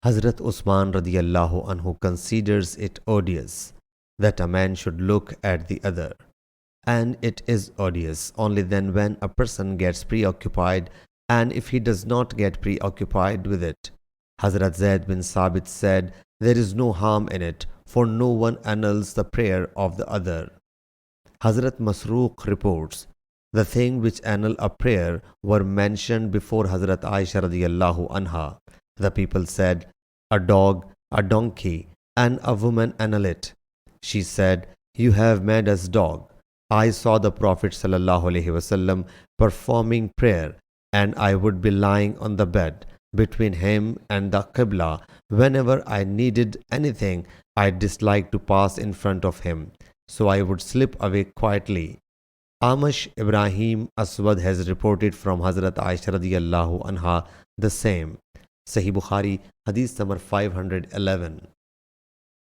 Hazrat Usman radiallahu anhu considers it odious that a man should look at the other. And it is odious only then when a person gets preoccupied and if he does not get preoccupied with it. Hazrat Zaid bin Sabit said, there is no harm in it, for no one annuls the prayer of the other. Hazrat Masruq reports, the thing which annul a prayer were mentioned before Hazrat Aisha radiallahu anha. The people said, a dog, a donkey, and a woman annul it. She said, you have made us dog. I saw the Prophet ﷺ performing prayer, and I would be lying on the bed between him and the Qibla. Whenever I needed anything, I disliked to pass in front of him, so I would slip away quietly. Amash Ibrahim Aswad has reported from Hazrat Aisha radiallahu anha the same. Sahih Bukhari, Hadith number 511.